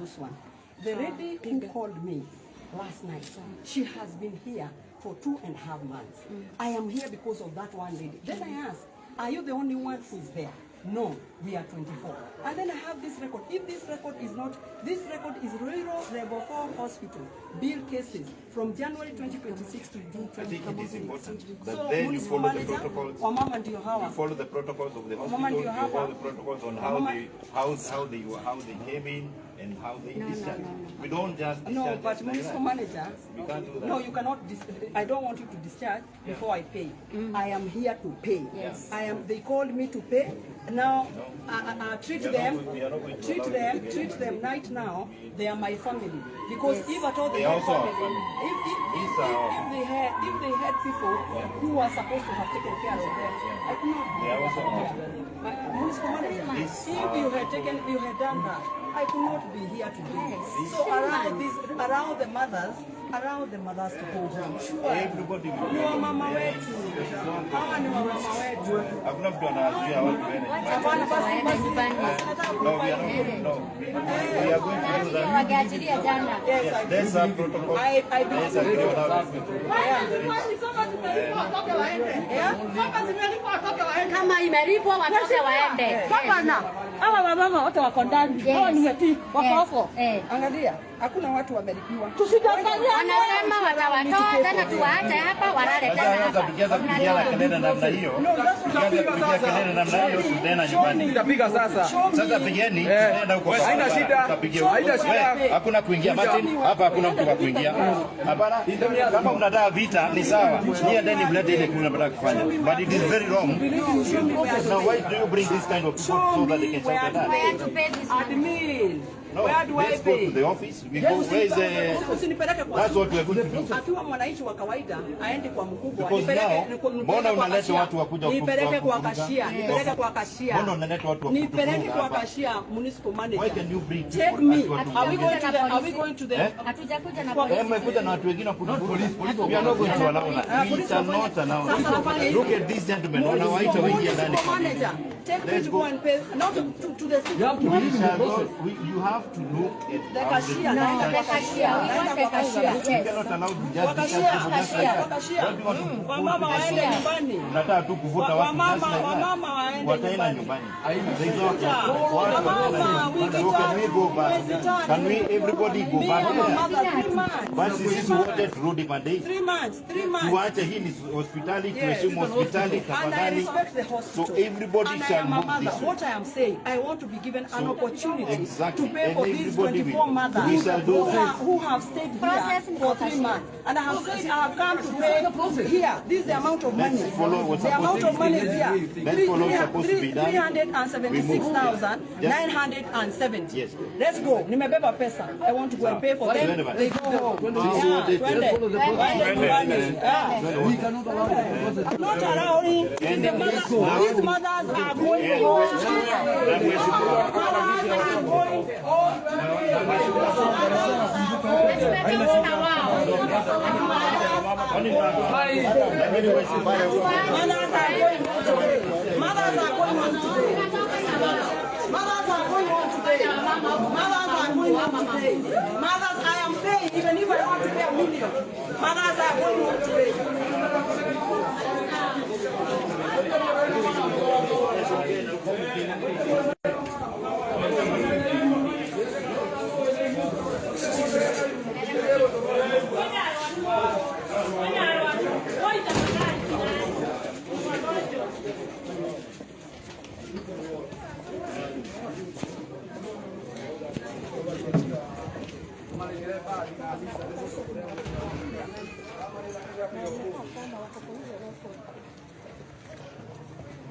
this one. The lady who called me last night, she has been here for 2.5 months. I am here because of that one lady. Then I asked, are you the only one who is there? No, we are 24. And then I have this record. If this record is not, this record is Ruiru Level 4 Hospital, bill cases from January 2026 to June 2026. I think it is important that so, then you follow the protocols. You follow the protocols of the hospital, you follow the protocols on how they came in and how they discharge. We don't just discharge. No, but municipal manager, you can't do that. No, you cannot. I don't want you to discharge before I pay. I am here to pay. Yes. They called me to pay. Now, treat them right now. They are my family because if at all they had family, if they had people who were supposed to have taken care of them, I could not. Municipal manager, if you had done that, I could not be here today. So around the mothers to go home. Sure. Everybody will ni wa mama wetu. Hawa ni wa mama wetu. Hakuna mtu anazuia watu waende. Hapana basi. No, we are going to do that. Wangeachilia jana. Yes, there's a protocol. I believe kama imelipwa watoke waende. Hapana. Hawa wamama wote wako ndani. Hawa ni wetu wako hapo. Angalia, hakuna watu wamelipiwa. Tusidanganyane. Wanasema watawatoa tena tuwaache hapa walale tena hapa. Sasa tukianza kupigia kelele namna hiyo. Tukianza kelele namna hiyo tutaenda nyumbani. Tutapiga sasa. Sasa pigeni, tunaenda huko. Haina shida. Haina shida. Hakuna kuingia Martin, hapa hakuna mtu wa kuingia. Hapana. Kama mnataka vita ni sawa. Nyie ndani mlete ile kuna mnataka kufanya. But it is very wrong. Now why do you bring this kind of people so that they can shout at that? We have to pay this admin. No, let's go to the office. We go, where is the... That's what we are going to do. Akiwa mwananchi wa kawaida aende kwa mkubwa. Mbona unaleta watu wakuja nipeleke kwa kashia, nipeleke kwa kashia. Mbona unaleta watu wakuja? Nipeleke kwa kashia municipal manager. Why can you bring Take me. Are we going to the hatujakuja na polisi. Mmekuja na watu wengine wa police. We are not going to allow that. We shall not allow that. Look at these gentlemen. Wanawaita wengi ndani. Manager, take me to go and pay. Not to the city. You have to look at the cashier. The cashier. We want the cashier. You cannot allow to just cashier. Wamama waende nyumbani. Unataka tu kuvuta watu just like that. Wataenda nyumbani. Can we go back? Can we everybody go back there? Basi sisi wote turudi pande. 3 months. Tuache hii ni hospitali, tuheshimu hospitali tafadhali. So everybody shall move this way. What I am saying, I want to be given an opportunity to pay for these 24 mothers who have stayed here for 3 months. And I have said I have come to pay here. This is the amount of money. The amount of money is here. 376,970. Yes. Let's go. Nimebeba pesa. I want to go and pay for them. They go home. We cannot allow it. I'm not allowing. These mothers are going home. Mothers, I am paying, even if I want to pay $1 million. Mothers are going home today.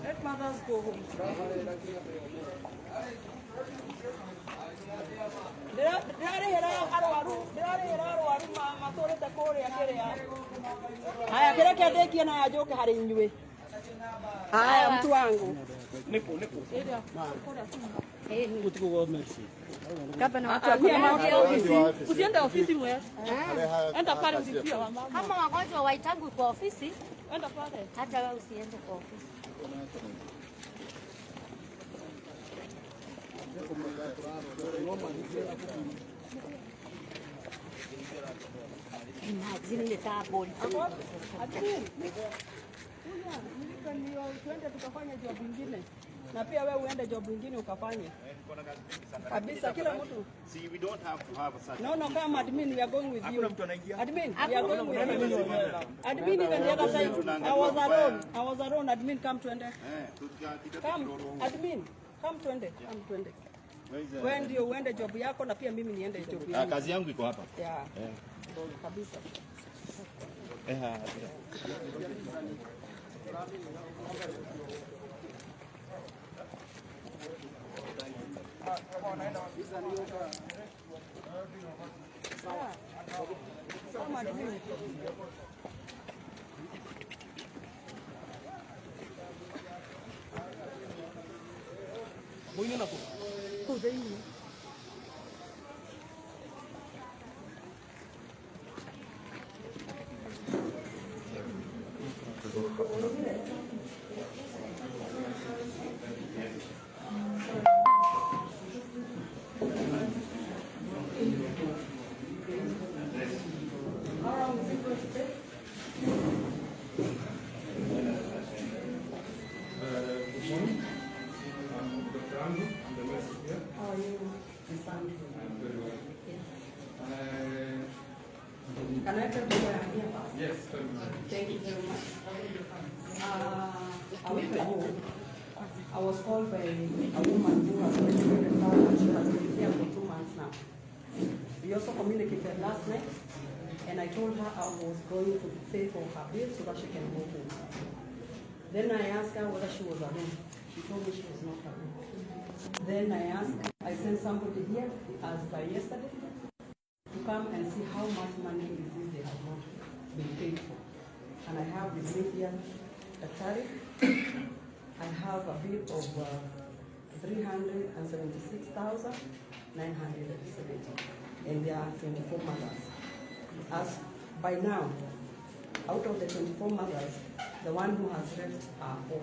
Let mothers go home. Haya peleke deki na yajoke hari nywe. Haya mtu wangu. Nipo. Usiende ofisi mwe. Enda pale ulipia mama. Kama wagonjwa waitangu kwa ofisi, enda pale. hata wewe usiende kwa ofisi. Imagine ile table. Tuende tukafanya job ingine na pia wewe uende job ingine ukafanye kabisa, kila mtu. See, we don't have to have such. No, come admin, we are going with you. Admin, we are going with you. Admin, even the other side. I was alone. Admin, come tuende. Come, admin, come tuende. Wewe ndio uende job yako na pia mimi niende job yangu. Kazi yangu iko hapa. Yeah. Kabisa. Can I tell you where I'm here? Yes, Thank you very much. A week ago, I was called by a woman who has been and she has been here for 2 months now. We also communicated last night, and I told her I was going to pay for her bill so that she can go home. Then I asked her whether she was alone. She told me she was not alone. Then I sent somebody here, as by yesterday, to come and see how much money is this they have not been paid for. And I have the bill here, the tariff. I have a bill of 376,970, and there are 24 mothers. As by now, out of the 24 mothers, the one who has left are 4,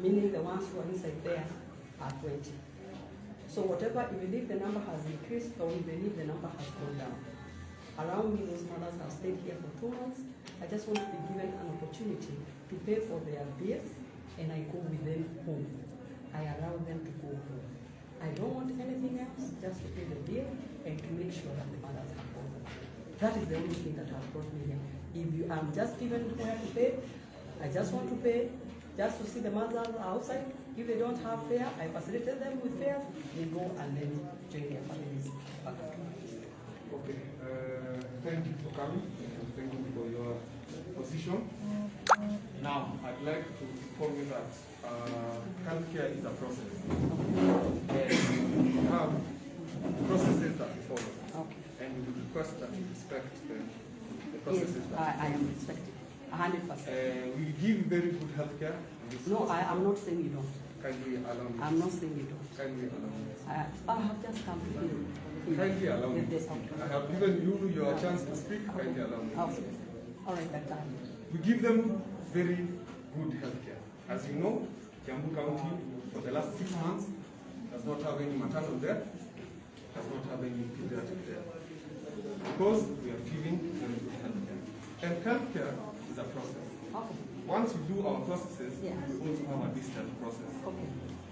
meaning the ones who are inside there are 20. So whatever, if you believe the number has increased or if you believe the number has gone down. Around me, those mothers have stayed here for 2 months. I just want to be given an opportunity to pay for their bills, and I go with them home. I allow them to go home. I don't want anything else, just to pay the bill and to make sure that the mothers have gone home. That is the only thing that has brought me here. If I'm just given where to pay, I just want to pay just to see the mothers outside. If they don't have fare, I facilitate them with fare. They go and then join their families back. Okay. Thank you for coming and thank you for your position. Now, I'd like to inform you that healthcare is a process. And we have processes that we follow. Okay. And we would request that you respect the processes Yes, that I am respected. 100%. we give very good healthcare. No, I am not saying you don't. Kindly allow me. I'm not saying you don't. Kindly allow me. I have just come to you. Kindly allow me. With this outcome. I have given you your chance to speak. Kindly allow me. Okay. All right, that time. We give them very good healthcare. As you know, Kiambu County for the last 6 months does not have any maternal death, does not have any pediatric death, because we are giving very good healthcare. And healthcare is a process. Okay. Once we do our processes, Yeah. we also have a discharge process, Okay.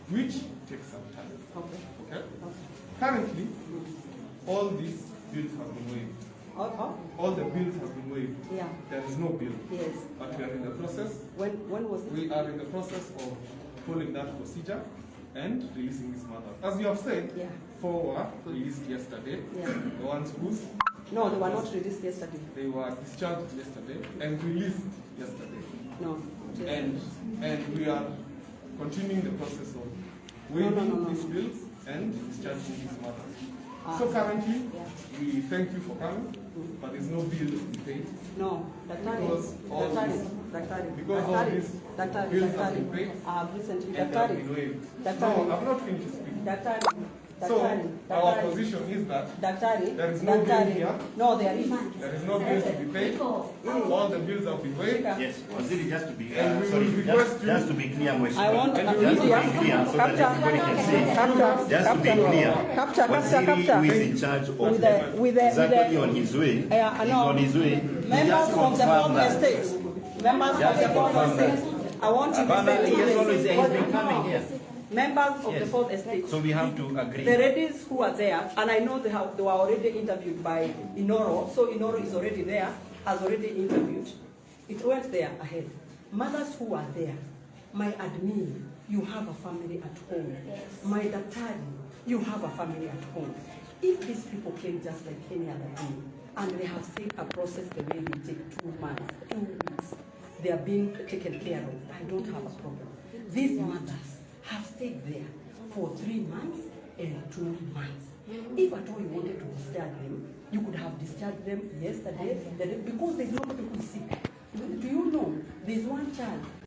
which takes some time. Okay. Okay? Okay. Currently, all these bills have been waived. Oh, All the bills have been waived. yeah. There is no bill. Yes. But we are in the process. When was it? We are in the process of following that procedure and releasing these matters. As you have said, Yeah. 4 were released yesterday. Yeah. The ones whose No, they were not released yesterday. they were discharged yesterday and released yesterday. No. And we are continuing the process of waiving No. these bills and discharging these matters. Ah. So currently, Yeah. we thank you for coming, but there's no bill to be paid. No, Daktari, Because all because all these bills have been paid I have recently, and they have been Daktari, waived. Daktari. No, I've not finished speaking. Daktari, So our position is that Daktari, there is no bill here. No, there is. There is no bill to be paid. All the bills have been waived. Yes, Waziri, just to be And we sorry, will request you. just to be clear, Mheshimiwa. I want just to be clear so that everybody can see. Just to be clear, Waziri who is in charge of exactly on his way. He's on his way. He Members just of the confirmed fourth that. estate. Members of Just the fourth confirm that. estate. I want to Abana, he has always listen he's been coming here. Members of the Yes. fourth estate. So we have to agree. The ladies who are there, and I know they were already interviewed by Inoro, so Inoro is already there, has already interviewed. It went there ahead. Mothers who are there, my admin, you have a family at home. My daktari, you have a family at home. If these people came just like any other day, and they have seen a process the way they take 2 months, 2 weeks, they are being taken care of, I don't have a problem. These mothers have stayed there for 3 months and 2 months. If at all you wanted to discharge them, you could have discharged them yesterday, because there's nobody who is sick. Do you know, there's one child